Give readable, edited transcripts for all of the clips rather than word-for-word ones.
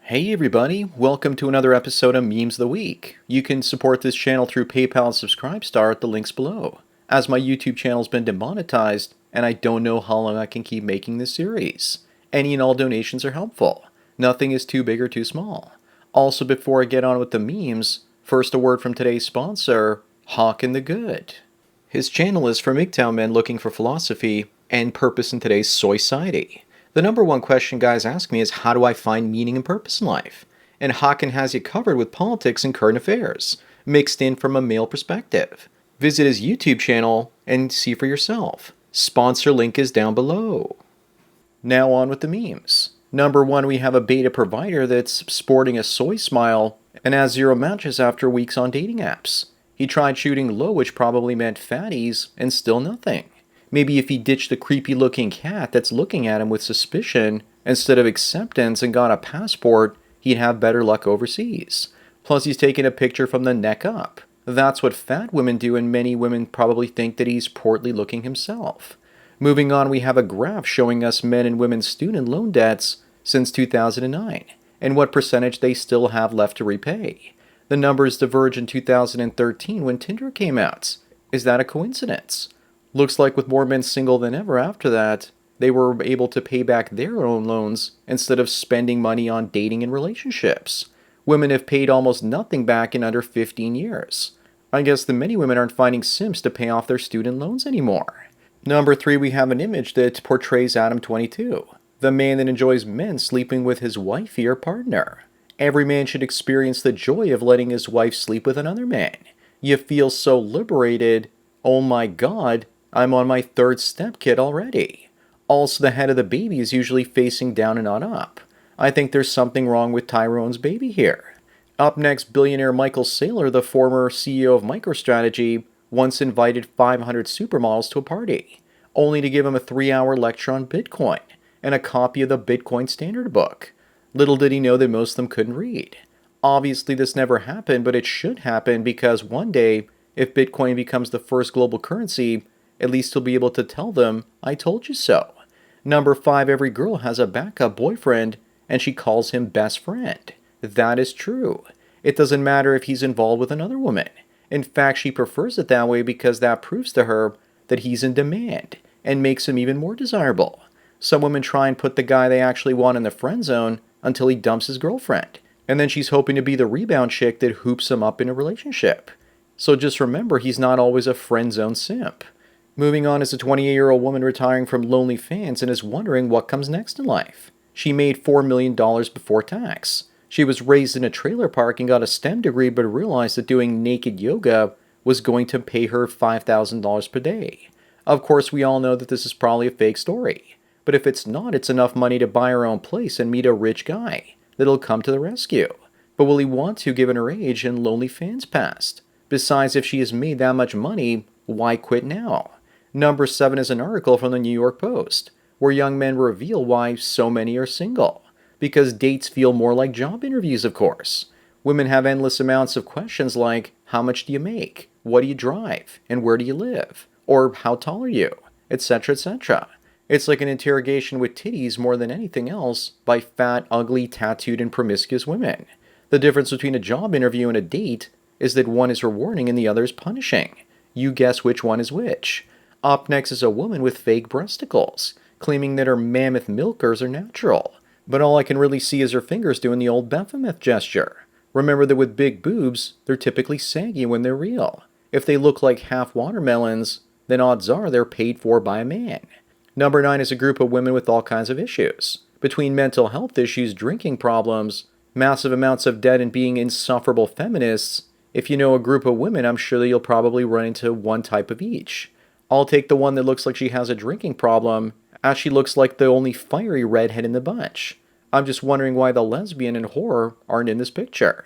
Hey everybody, welcome to another episode of Memes of the Week. You can support this channel through PayPal and Subscribestar at the links below, as my YouTube channel's been demonetized and I don't know how long I can keep making this series. Any and all donations are helpful. Nothing is too big or too small. Also, before I get on with the memes, first a word from today's sponsor, Hawk and the Good. His channel is for Mgtow men looking for philosophy and purpose in today's soy society. The number one question guys ask me is, how do I find meaning and purpose in life? And Haken has you covered with politics and current affairs, mixed in from a male perspective. Visit his YouTube channel and see for yourself. Sponsor link is down below. Now on with the memes. Number one, we have a beta provider that's sporting a soy smile and has 0 matches after weeks on dating apps. He tried shooting low, which probably meant fatties, and still nothing. Maybe if he ditched the creepy looking cat that's looking at him with suspicion instead of acceptance and got a passport, he'd have better luck overseas. Plus he's taking a picture from the neck up. That's what fat women do, and many women probably think that he's portly looking himself. Moving on, we have a graph showing us men and women's student loan debts since 2009 and what percentage they still have left to repay. The numbers diverge in 2013 when Tinder came out. Is that a coincidence? Looks like with more men single than ever after that, they were able to pay back their own loans instead of spending money on dating and relationships. Women have paid almost nothing back in under 15 years. I guess the many women aren't finding simps to pay off their student loans anymore. Number 3, we have an image that portrays Adam 22, the man that enjoys men sleeping with his wifey or partner. Every man should experience the joy of letting his wife sleep with another man. You feel so liberated. Oh my God, I'm on my 3rd step kid already. Also, the head of the baby is usually facing down and not up. I think there's something wrong with Tyrone's baby here. Up next, billionaire Michael Saylor, the former CEO of MicroStrategy, once invited 500 supermodels to a party, only to give him a 3-hour lecture on Bitcoin and a copy of the Bitcoin Standard Book. Little did he know that most of them couldn't read. Obviously, this never happened, but it should happen because one day, if Bitcoin becomes the first global currency, at least he'll be able to tell them, I told you so. Number 5, every girl has a backup boyfriend, and she calls him best friend. That is true. It doesn't matter if he's involved with another woman. In fact, she prefers it that way because that proves to her that he's in demand and makes him even more desirable. Some women try and put the guy they actually want in the friend zone until he dumps his girlfriend, and then she's hoping to be the rebound chick that hoops him up in a relationship. So just remember, he's not always a friend zone simp. Moving on is a 28-year-old woman retiring from OnlyFans and is wondering what comes next in life. She made $4 million before tax. She was raised in a trailer park and got a STEM degree, but realized that doing naked yoga was going to pay her $5,000 per day. Of course, we all know that this is probably a fake story. But if it's not, it's enough money to buy her own place and meet a rich guy that'll come to the rescue. But will he want to, given her age and OnlyFans past? Besides, if she has made that much money, why quit now? Number 7 is an article from the New York Post, where young men reveal why so many are single. Because dates feel more like job interviews, of course. Women have endless amounts of questions like, how much do you make? What do you drive? And where do you live? Or how tall are you? Etc., etc. It's like an interrogation with titties more than anything else by fat, ugly, tattooed, and promiscuous women. The difference between a job interview and a date is that one is rewarding and the other is punishing. You guess which one is which. Up next is a woman with fake breasticles, claiming that her mammoth milkers are natural. But all I can really see is her fingers doing the old Baphomet gesture. Remember that with big boobs, they're typically saggy when they're real. If they look like half watermelons, then odds are they're paid for by a man. Number 9 is a group of women with all kinds of issues. Between mental health issues, drinking problems, massive amounts of debt, and being insufferable feminists, if you know a group of women, I'm sure that you'll probably run into one type of each. I'll take the one that looks like she has a drinking problem, as she looks like the only fiery redhead in the bunch. I'm just wondering why the lesbian and whore aren't in this picture.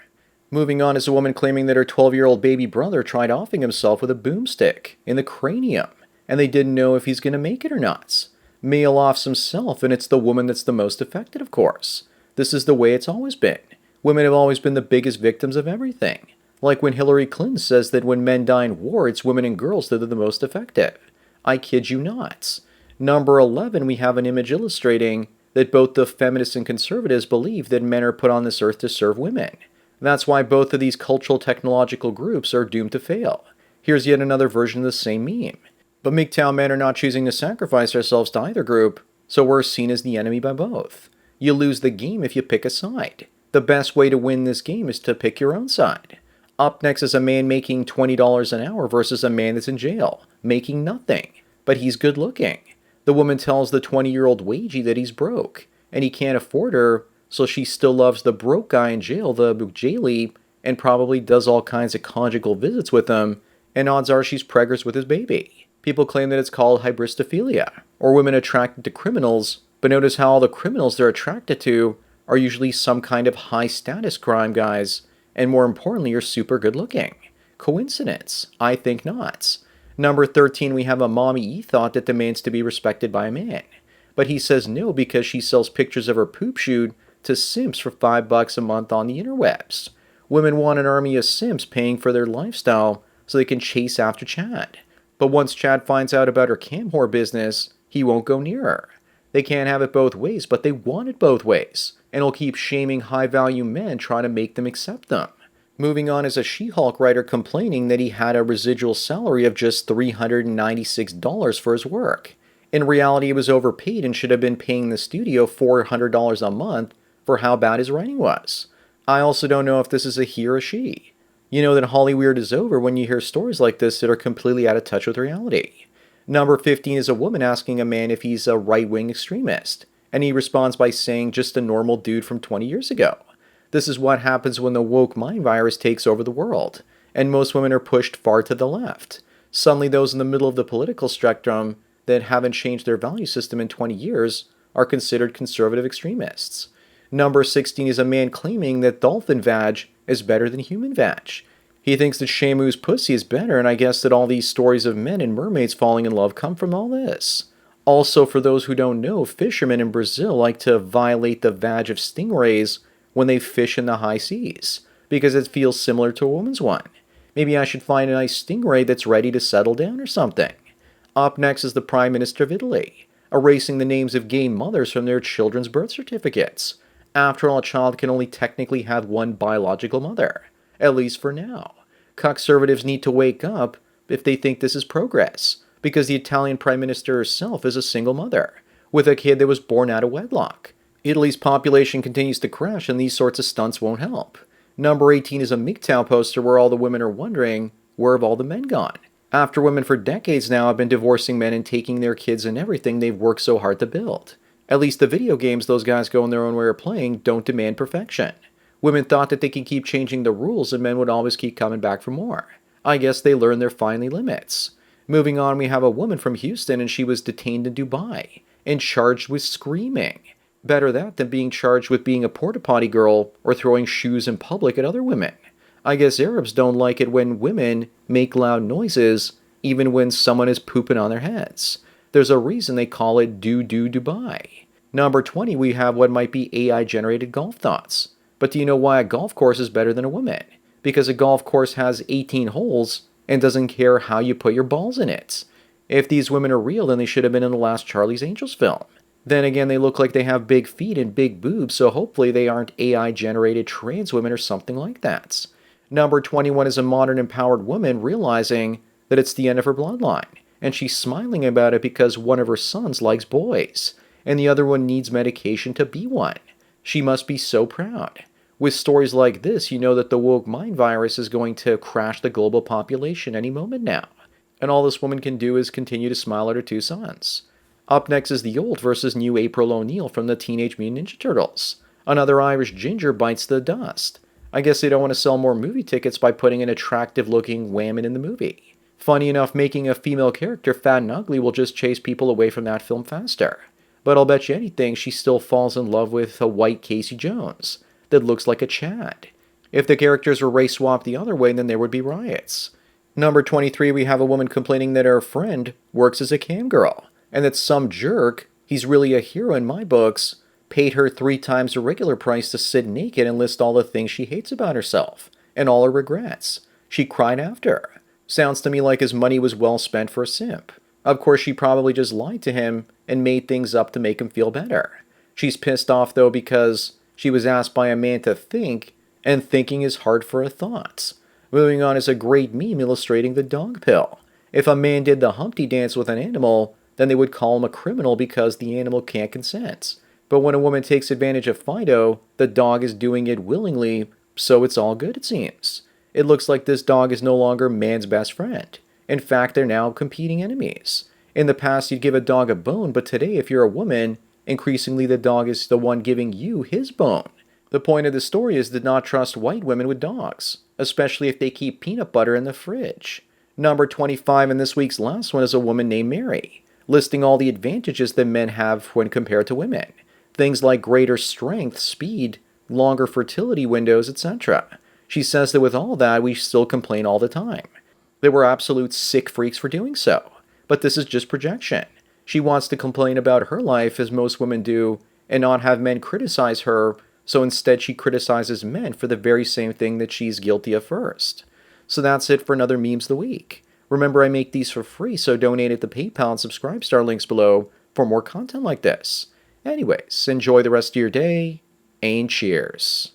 Moving on is a woman claiming that her 12-year-old baby brother tried offing himself with a boomstick in the cranium, and they didn't know if he's going to make it or not. Male offs himself, and it's the woman that's the most affected, of course. This is the way it's always been. Women have always been the biggest victims of everything. Like when Hillary Clinton says that when men die in war, it's women and girls that are the most effective. I kid you not. Number 11, we have an image illustrating that both the feminists and conservatives believe that men are put on this earth to serve women. That's why both of these cultural technological groups are doomed to fail. Here's yet another version of the same meme. But MGTOW men are not choosing to sacrifice ourselves to either group, so we're seen as the enemy by both. You lose the game if you pick a side. The best way to win this game is to pick your own side. Up next is a man making $20 an hour versus a man that's in jail, making nothing, but he's good looking. The woman tells the 20-year-old wagey that he's broke, and he can't afford her, so she still loves the broke guy in jail, the jailie, and probably does all kinds of conjugal visits with him, and odds are she's preggers with his baby. People claim that it's called hybristophilia, or women attracted to criminals, but notice how all the criminals they're attracted to are usually some kind of high-status crime guys, and more importantly, are super good-looking. Coincidence? I think not. Number 13, we have a mommy ethos that demands to be respected by a man. But he says no because she sells pictures of her poop shoot to simps for $5 a month on the interwebs. Women want an army of simps paying for their lifestyle so they can chase after Chad. But once Chad finds out about her cam whore business, he won't go near her. They can't have it both ways, but they want it both ways, and he'll keep shaming high-value men trying to make them accept them. Moving on is a She-Hulk writer complaining that he had a residual salary of just $396 for his work. In reality, he was overpaid and should have been paying the studio $400 a month for how bad his writing was. I also don't know if this is a he or a she. You know that Hollyweird is over when you hear stories like this that are completely out of touch with reality. Number 15 is a woman asking a man if he's a right-wing extremist, and he responds by saying just a normal dude from 20 years ago. This is what happens when the woke mind virus takes over the world, and most women are pushed far to the left. Suddenly those in the middle of the political spectrum that haven't changed their value system in 20 years are considered conservative extremists. Number 16 is a man claiming that dolphin vag is better than human vag. He thinks that Shamu's pussy is better, and I guess that all these stories of men and mermaids falling in love come from all this. Also, for those who don't know, fishermen in Brazil like to violate the vag of stingrays when they fish in the high seas, because it feels similar to a woman's one. Maybe I should find a nice stingray that's ready to settle down or something. Up next is the Prime Minister of Italy, erasing the names of gay mothers from their children's birth certificates. After all, a child can only technically have one biological mother, at least for now. Conservatives need to wake up if they think this is progress, because the Italian Prime Minister herself is a single mother, with a kid that was born out of wedlock. Italy's population continues to crash, and these sorts of stunts won't help. Number 18 is a Mgtow poster where all the women are wondering, where have all the men gone? After women for decades now have been divorcing men and taking their kids and everything they've worked so hard to build. At least the video games those guys go in their own way of playing don't demand perfection. Women thought that they could keep changing the rules and men would always keep coming back for more. I guess they learned their finally limits. Moving on, we have a woman from Houston and she was detained in Dubai and charged with screaming. Better that than being charged with being a porta potty girl or throwing shoes in public at other women. I guess Arabs don't like it when women make loud noises even when someone is pooping on their heads. There's a reason they call it Doo-Doo Dubai. Number 20, we have what might be AI-generated golf thoughts. But do you know why a golf course is better than a woman? Because a golf course has 18 holes and doesn't care how you put your balls in it. If these women are real, then they should have been in the last Charlie's Angels film. Then again, they look like they have big feet and big boobs, so hopefully they aren't AI-generated trans women or something like that. Number 21 is a modern empowered woman realizing that it's the end of her bloodline, and she's smiling about it because one of her sons likes boys, and the other one needs medication to be one. She must be so proud. With stories like this, you know that the woke mind virus is going to crash the global population any moment now. And all this woman can do is continue to smile at her two sons. Up next is the old versus new April O'Neil from the Teenage Mutant Ninja Turtles. Another Irish ginger bites the dust. I guess they don't want to sell more movie tickets by putting an attractive-looking whammon in the movie. Funny enough, making a female character fat and ugly will just chase people away from that film faster. But I'll bet you anything she still falls in love with a white Casey Jones that looks like a Chad. If the characters were race swapped the other way, then there would be riots. Number 23, we have a woman complaining that her friend works as a cam girl, and that some jerk, he's really a hero in my books, paid her 3 times the regular price to sit naked and list all the things she hates about herself, and all her regrets. She cried after. Sounds to me like his money was well spent for a simp. Of course, she probably just lied to him and made things up to make him feel better. She's pissed off though because she was asked by a man to think, and thinking is hard for her thoughts. Moving on is a great meme illustrating the dog pill. If a man did the Humpty dance with an animal, then they would call him a criminal because the animal can't consent. But when a woman takes advantage of Fido, the dog is doing it willingly, so it's all good, it seems. It looks like this dog is no longer man's best friend. In fact, they're now competing enemies. In the past, you'd give a dog a bone, but today, if you're a woman, increasingly the dog is the one giving you his bone. The point of the story is to not trust white women with dogs, especially if they keep peanut butter in the fridge. Number 25 in this week's last one is a woman named Mary, listing all the advantages that men have when compared to women. Things like greater strength, speed, longer fertility windows, etc. She says that with all that, we still complain all the time. That we're absolute sick freaks for doing so. But this is just projection. She wants to complain about her life, as most women do, and not have men criticize her, so instead she criticizes men for the very same thing that she's guilty of first. So that's it for another Memes of the Week. Remember, I make these for free, so donate at the PayPal and Subscribe Star links below for more content like this. Anyways, enjoy the rest of your day, and cheers.